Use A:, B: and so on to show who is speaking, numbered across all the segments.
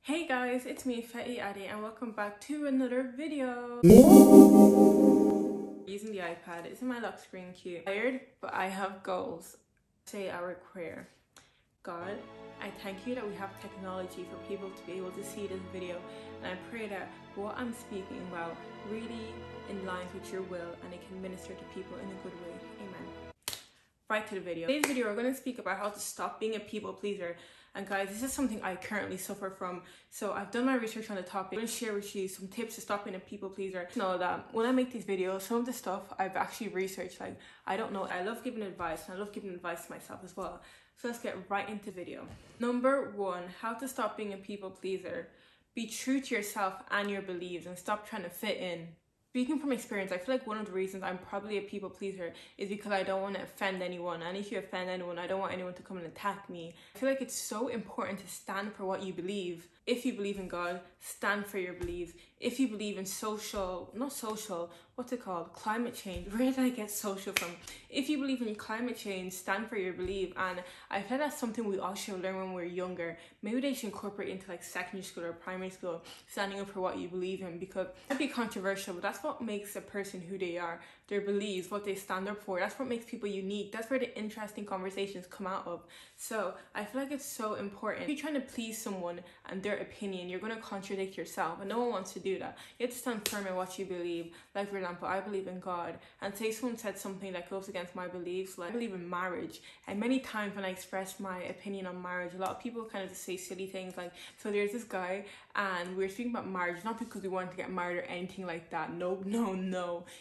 A: Hey guys, it's me Fetty Addy and welcome back to another video. Using the iPad, it's in my lock screen cute. Tired, but I have goals. Say our prayer. God, I thank you that we have technology for people to be able to see this video, and I pray that what I'm speaking about really in line with your will and it can minister to people in a good way. Amen. Right to the video. Today's video we're going to speak about how to stop being a people pleaser. And guys, this is something I currently suffer from. So I've done my research on the topic. I'm going to share with you some tips to stop being a people pleaser. Know that when I make these videos, some of the stuff I've actually researched, like, I don't know. I love giving advice and I love giving advice to myself as well. So let's get right into the video. Number one, how to stop being a people pleaser. Be true to yourself and your beliefs and stop trying to fit in. Speaking from experience, I feel like one of the reasons I'm probably a people pleaser is because I don't want to offend anyone. And if you offend anyone, I don't want anyone to come and attack me. I feel like it's so important to stand for what you believe. If you believe in God, stand for your beliefs. If you believe in climate change. Where did I get social from? If you believe in climate change, stand for your belief. And I feel that's something we all should learn when we're younger. Maybe they should incorporate into like secondary school or primary school, standing up for what you believe in, because it might be controversial, but that's what makes a person who they are. Their beliefs, what they stand up for. That's what makes people unique. That's where the interesting conversations come out of. So I feel like it's so important. If you're trying to please someone and their opinion, you're going to contradict yourself, and no one wants to do that. You have to stand firm in what you believe. Like, for example, I believe in God, and say someone said something that goes against my beliefs. Like, I believe in marriage, and many times when I express my opinion on marriage, a lot of people kind of just say silly things. Like, so there's this guy and we were speaking about marriage, not because we wanted to get married or anything like that. No,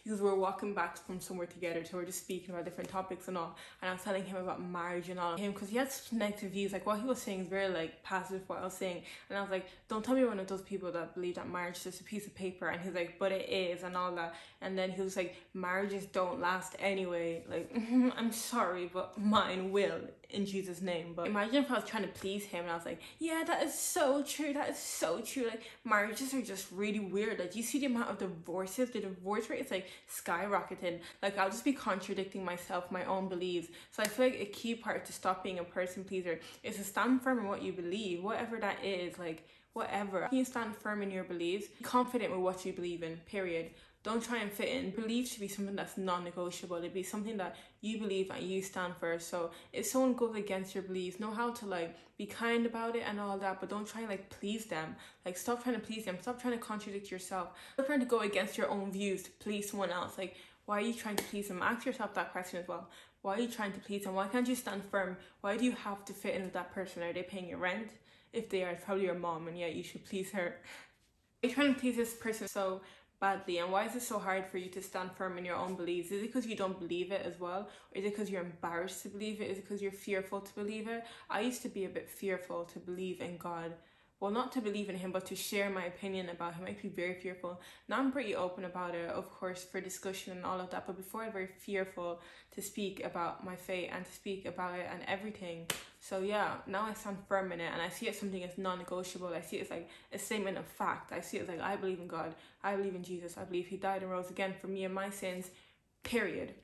A: because we're walking back from somewhere together, so we're just speaking about different topics and all, and I was telling him about marriage and all, because he had such negative views. Like, what he was saying is very like passive what I was saying, and I was like, don't tell me one of those people that believe that marriage is just a piece of paper. And he's like, but it is, and all that. And then he was like, marriages don't last anyway. Like, I'm sorry, but mine will, in Jesus' name. But imagine if I was trying to please him and I was like, yeah, that is so true, like, marriages are just really weird. Like, you see the amount of divorces, the divorce rate is like skyrocketing. Like, I'll just be contradicting myself, my own beliefs. So I feel like a key part to stop being a person pleaser is to stand firm in what you believe, whatever that is. Like, whatever, can you stand firm in your beliefs? Be confident with what you believe in, period. Don't try and fit in. Belief should be something that's non-negotiable. It'd be something that you believe and you stand for. So if someone goes against your beliefs, know how to like be kind about it and all that, but don't try and like please them. Like, stop trying to please them. Stop trying to contradict yourself. Stop trying to go against your own views to please someone else. Like, why are you trying to please them? Ask yourself that question as well. Why are you trying to please them? Why can't you stand firm? Why do you have to fit in with that person? Are they paying your rent? If they are, it's probably your mom, and yeah, you should please her. You're trying to please this person so badly, and why is it so hard for you to stand firm in your own beliefs? Is it because you don't believe it as well? Or is it because you're embarrassed to believe it? Is it because you're fearful to believe it? I used to be a bit fearful to believe in God. Well, not to believe in him, but to share my opinion about him. I'd be very fearful. Now I'm pretty open about it, of course, for discussion and all of that. But before, I'm very fearful to speak about my faith and to speak about it and everything. So yeah, now I stand firm in it, and I see it as something as non-negotiable. I see it as like a statement of fact. I see it as like, I believe in God. I believe in Jesus. I believe he died and rose again for me and my sins, period.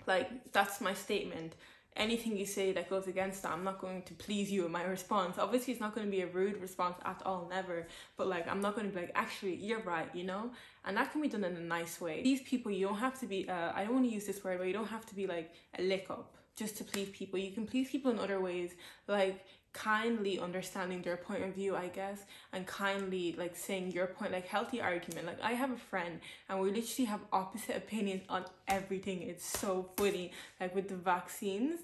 A: Like, that's my statement. Anything you say that goes against that, I'm not going to please you in my response. Obviously, it's not going to be a rude response at all, never. But like, I'm not going to be like, actually, you're right, you know? And that can be done in a nice way. These people, you don't have to be, I don't want to use this word, but you don't have to be like a lick up just to please people. You can please people in other ways, like kindly understanding their point of view, I guess, and kindly like saying your point, like healthy argument. Like, I have a friend and we literally have opposite opinions on everything. It's so funny. Like, with the vaccines,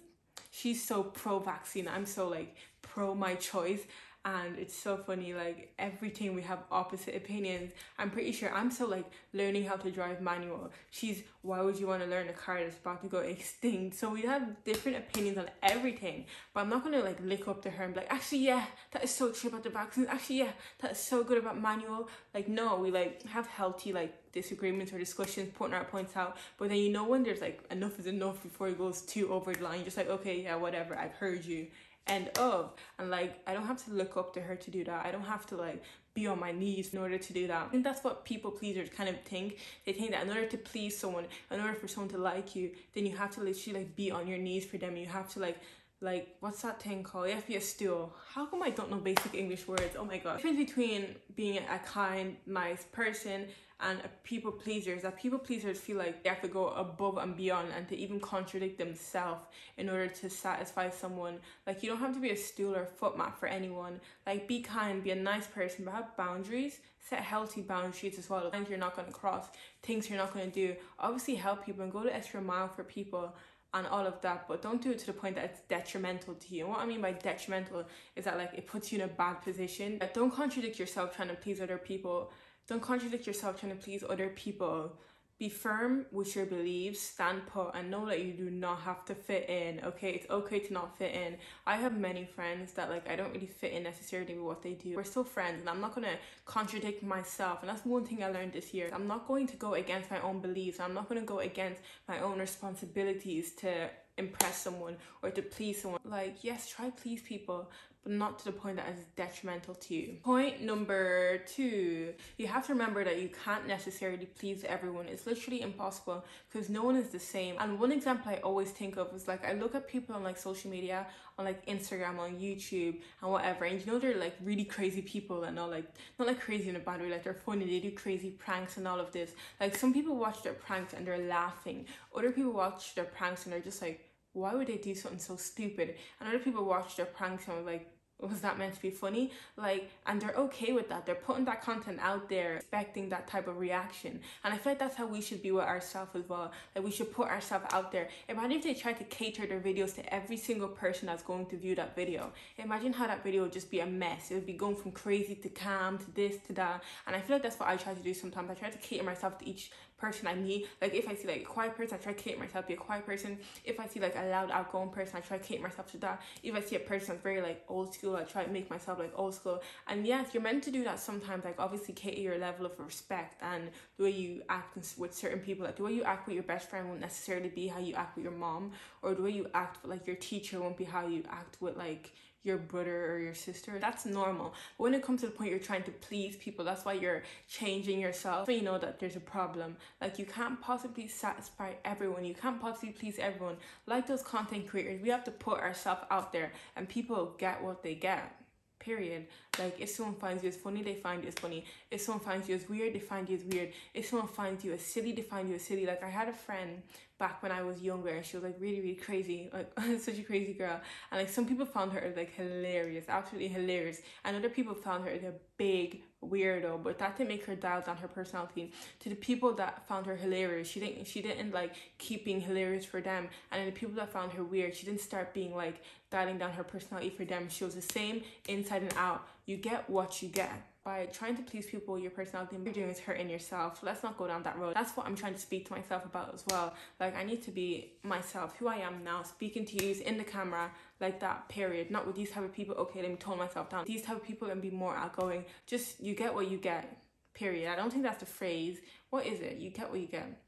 A: she's so pro-vaccine, I'm so like pro my choice. And it's so funny, like everything we have opposite opinions. I'm pretty sure I'm so like learning how to drive manual. She's, why would you want to learn a car that's about to go extinct? So we have different opinions on everything. But I'm not going to like lick up to her and be like, actually, yeah, that is so true about the vaccines. Actually, yeah, that is so good about manual. Like, no, we like have healthy like disagreements or discussions, putting our points out. But then, you know, when there's like enough is enough before it goes too over the line, you're just like, okay, yeah, whatever, I've heard you. End of. And like, I don't have to look up to her to do that. I don't have to like be on my knees in order to do that. I think that's what people pleasers kind of think. They think that in order to please someone, in order for someone to like you, then you have to literally like be on your knees for them. You have to like like, what's that thing called? You have to be a stool. How come I don't know basic English words? Oh my god. The difference between being a kind, nice person and a people pleaser is that people pleasers feel like they have to go above and beyond and to even contradict themselves in order to satisfy someone. Like, you don't have to be a stool or foot mat for anyone. Like, be kind, be a nice person, but have boundaries. Set healthy boundaries as well. Things you're not going to cross, things you're not going to do. Obviously help people and go the extra mile for people and all of that, but don't do it to the point that it's detrimental to you. And what I mean by detrimental is that, like, it puts you in a bad position. Don't contradict yourself trying to please other people. Don't contradict yourself trying to please other people. Be firm with your beliefs, stand put, and know that you do not have to fit in, okay? It's okay to not fit in. I have many friends that, like, I don't really fit in necessarily with what they do. We're still friends, and I'm not going to contradict myself. And that's one thing I learned this year. I'm not going to go against my own beliefs. I'm not going to go against my own responsibilities to impress someone or to please someone. Like, yes, try please people, but not to the point that is detrimental to you. Point number 2, you have to remember that you can't necessarily please everyone. It's literally impossible because no one is the same. And one example I always think of is, like, I look at people on, like, social media, on, like, Instagram, on YouTube and whatever, and you know, they're like really crazy people and all, like, not like crazy in a bad way, like they're funny, they do crazy pranks and all of this. Like, some people watch their pranks and they're laughing. Other people watch their pranks and they're just like, why would they do something so stupid? And other people watch their pranks and are like, was that meant to be funny? Like, and they're okay with that. They're putting that content out there, expecting that type of reaction. And I feel like that's how we should be with ourselves as well. Like, we should put ourselves out there. Imagine if they tried to cater their videos to every single person that's going to view that video. Imagine how that video would just be a mess. It would be going from crazy to calm to this to that. And I feel like that's what I try to do sometimes. I try to cater myself to each person I meet. Like, if I see, like, a quiet person, I try to cater myself to be a quiet person. If I see, like, a loud, outgoing person, I try to cater myself to that. If I see a person that's very, like, old school, I try to make myself, like, old school. And yes, you're meant to do that sometimes. Like, obviously cater your level of respect and the way you act with certain people. Like, the way you act with your best friend won't necessarily be how you act with your mom, or the way you act with, like, your teacher won't be how you act with, like, your brother or your sister. That's normal. But when it comes to the point you're trying to please people, that's why you're changing yourself. So you know that there's a problem. Like, you can't possibly satisfy everyone. You can't possibly please everyone. Like those content creators, we have to put ourselves out there and people get what they get. Period. Like, if someone finds you as funny, they find you as funny. If someone finds you as weird, they find you as weird. If someone finds you as silly, they find you as silly. Like, I had a friend back when I was younger and she was, like, really, really crazy, like, such a crazy girl. And, like, some people found her, like, hilarious, absolutely hilarious, and other people found her, like, a big weirdo. But that didn't make her dial down her personality. To the people that found her hilarious, she didn't like keep being hilarious for them. And then the people that found her weird, she didn't start being, like, dialing down her personality for them. She was the same inside and out. You get what you get. By trying to please people, your personality, what you're doing is hurting yourself. So let's not go down that road. That's what I'm trying to speak to myself about as well. Like, I need to be myself, who I am now, speaking to you in the camera, like that, period. Not with these type of people, okay, let me tone myself down. These type of people and be more outgoing. Just, you get what you get, period. I don't think that's the phrase. What is it? You get what you get.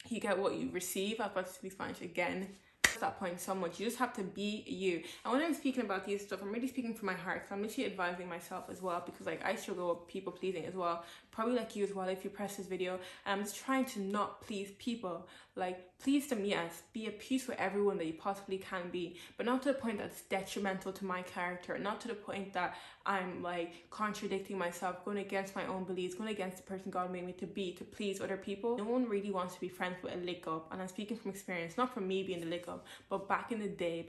A: You get what you receive. I was about to speak Spanish again. That point so much. You just have to be you. And when I'm speaking about these stuff, I'm really speaking from my heart, because I'm literally advising myself as well, because, like, I struggle with people pleasing as well, probably like you as well if you press this video. And I'm just trying to not please people. Like, please them, yes, be at peace with everyone that you possibly can be, but not to the point that's detrimental to my character, not to the point that I'm, like, contradicting myself, going against my own beliefs, going against the person God made me to be, to please other people. No one really wants to be friends with a lick up, and I'm speaking from experience, not from me being the lick up, but back in the day,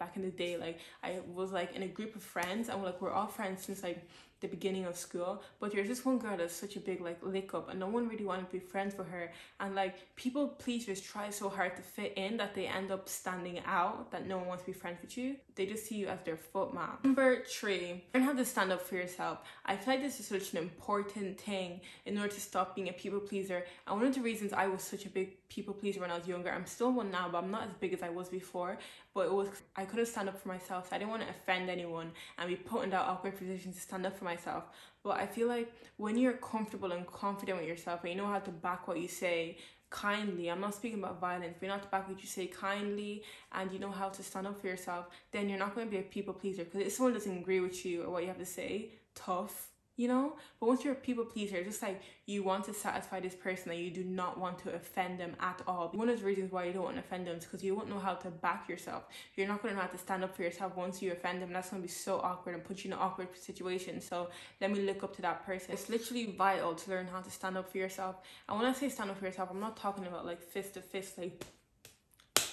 A: like, I was, like, in a group of friends, and, like, we're all friends since, like, the beginning of school, but there's this one girl that's such a big, like, lick up, and no one really wanted to be friends with her. And, like, people pleasers try so hard to fit in that they end up standing out, that no one wants to be friends with you. They just see you as their foot mat. Number 3, learn how to stand up for yourself. I feel like this is such an important thing in order to stop being a people pleaser. And one of the reasons I was such a big people pleaser when I was younger, I'm still one now, but I'm not as big as I was before, but it was, I couldn't stand up for myself, so I didn't want to offend anyone and be put in that awkward position to stand up for myself. But I feel like when you're comfortable and confident with yourself and you know how to back what you say kindly, I'm not speaking about violence, but you know how to back what you say kindly, and you know how to stand up for yourself, then you're not going to be a people pleaser. Because if someone doesn't agree with you or what you have to say, tough, you know? But once you're a people pleaser, it's just like you want to satisfy this person and you do not want to offend them at all. One of the reasons why you don't want to offend them is because you won't know how to back yourself. You're not going to know how to stand up for yourself once you offend them. That's going to be so awkward and put you in an awkward situation. So let me look up to that person. It's literally vital to learn how to stand up for yourself. And when I say stand up for yourself, I'm not talking about like fist to fist, like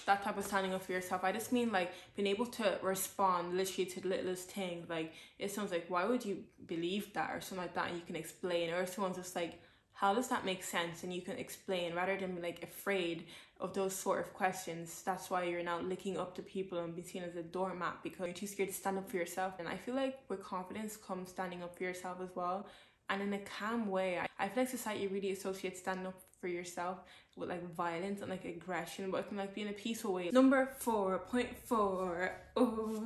A: that type of standing up for yourself. I just mean like being able to respond literally to the littlest thing. Like it sounds like, why would you believe that, or something like that, and you can explain. Or if someone's just like, how does that make sense, and you can explain, rather than be like afraid of those sort of questions. That's why you're now looking up to people and be seen as a doormat, because you're too scared to stand up for yourself. And I feel like with confidence comes standing up for yourself as well, and in a calm way. I feel like society really associates standing up for yourself with like violence and like aggression, but it can like be in a peaceful way. Number 4.4.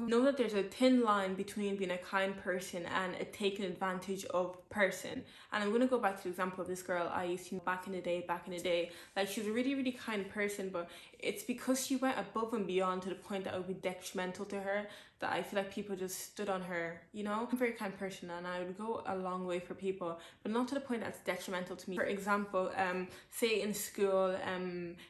A: Know that there's a thin line between being a kind person and a taken advantage of person. And I'm gonna go back to the example of this girl I used to know back in the day. Like she was a really, really kind person, but it's because she went above and beyond to the point that it would be detrimental to her that I feel like people just stood on her, you know? I'm a very kind person and I would go a long way for people, but not to the point that's detrimental to me. For example, say in school,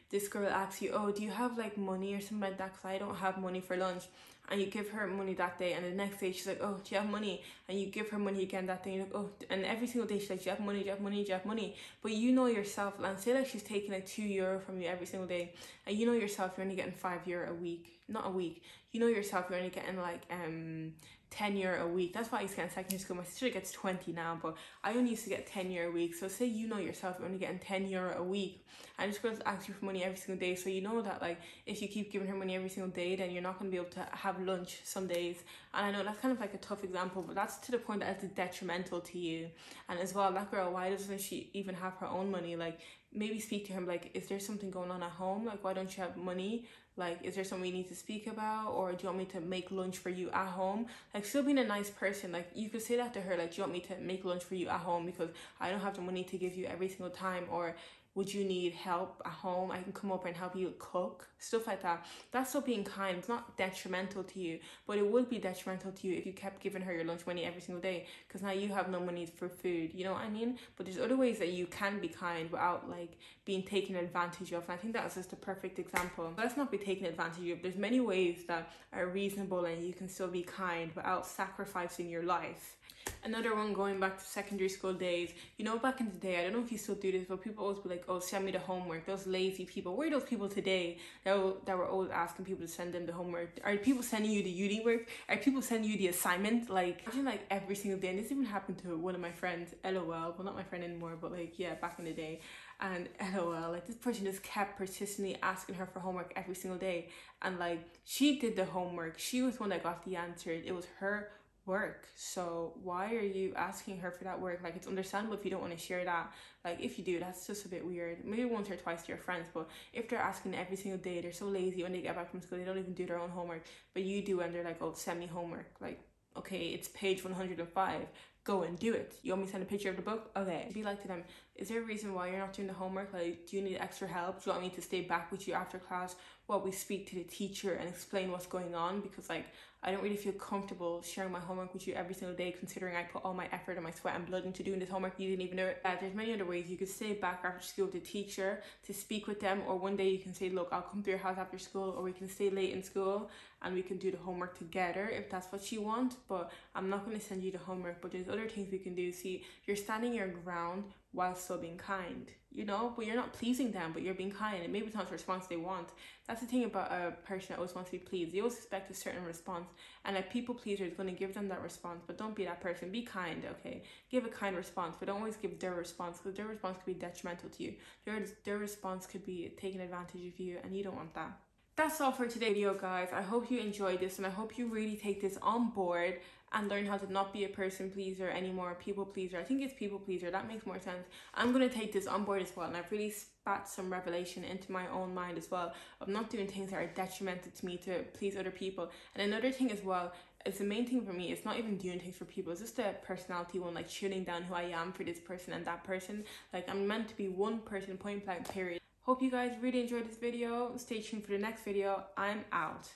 A: this girl asks you, oh, do you have like money or something like that, because I don't have money for lunch. And you give her money that day, and the next day she's like, oh, do you have money? And you give her money again that day, and you're like, oh, and every single day she's like, do you have money, do you have money, do you have money? But you know yourself, and say like she's taking like €2 from you every single day, and you know yourself you're only getting €5 a week, not a week. You know yourself you're only getting like €10 a week. That's why I used to get in secondary school. My sister gets 20 now, but I only used to get €10 a week. So say you know yourself you're only getting €10 a week, and this girl's asking you for money every single day, so you know that like if you keep giving her money every single day, then you're not going to be able to have lunch some days. And I know that's kind of like a tough example, but that's to the point that it's detrimental to you. And as well, that girl, why doesn't she even have her own money? Like maybe speak to him, like, is there something going on at home? Like, why don't you have money? Like, is there something we need to speak about? Or do you want me to make lunch for you at home? Like, still being a nice person. Like, you could say that to her, like, do you want me to make lunch for you at home because I don't have the money to give you every single time? Or would you need help at home? I can come over and help you cook. Stuff like that. That's still being kind. It's not detrimental to you, but it would be detrimental to you if you kept giving her your lunch money every single day, because now you have no money for food. You know what I mean? But there's other ways that you can be kind without like being taken advantage of. And I think that's just a perfect example. Let's not be taken advantage of. There's many ways that are reasonable and you can still be kind without sacrificing your life. Another one, going back to secondary school days, you know, back in the day, I don't know if you still do this, but people always be like, oh, send me the homework. Those lazy people. Where are those people today that were always asking people to send them the homework? Are people sending you the uni work? Are people sending you the assignment? Like, imagine like every single day. And this even happened to one of my friends, LOL. Well, not my friend anymore, but like, yeah, back in the day. And LOL, like this person just kept persistently asking her for homework every single day. And like, she did the homework. She was the one that got the answer. It was her work. So why are you asking her for that work? Like, it's understandable if you don't want to share that. Like, if you do, that's just a bit weird. Maybe once or twice to your friends, but if they're asking every single day, they're so lazy when they get back from school, they don't even do their own homework. But you do, and they're like, oh, send me homework. Like, okay, it's page 105. Go and do it. You want me to send a picture of the book? Okay. Be like to them, is there a reason why you're not doing the homework? Like, do you need extra help? Do you want me to stay back with you after class while we speak to the teacher and explain what's going on? Because like, I don't really feel comfortable sharing my homework with you every single day, considering I put all my effort and my sweat and blood into doing this homework. You didn't even know it. There's many other ways. You could stay back after school with the teacher to speak with them, or one day you can say, look, I'll come to your house after school, or we can stay late in school and we can do the homework together if that's what you want. But I'm not going to send you the homework, but there's other things we can do. See, you're standing your ground while still being kind, you know, but you're not pleasing them, but you're being kind, and maybe it's not the response they want. That's the thing about a person that always wants to be pleased. They always expect a certain response, and a people pleaser is going to give them that response. But don't be that person. Be kind, okay? Give a kind response, but don't always give their response, because their response could be detrimental to you. Their response could be taking advantage of you, and you don't want that. That's all for today's video, guys. I hope you enjoyed this, and I hope you really take this on board and learn how to not be a person pleaser anymore, people pleaser. I think it's people pleaser. That makes more sense. I'm going to take this on board as well, and I've really spat some revelation into my own mind as well of not doing things that are detrimental to me to please other people. And another thing as well, it's the main thing for me, it's not even doing things for people, it's just a personality one, like tuning down who I am for this person and that person. Like, I'm meant to be one person, point blank, period. Hope you guys really enjoyed this video. Stay tuned for the next video. I'm out.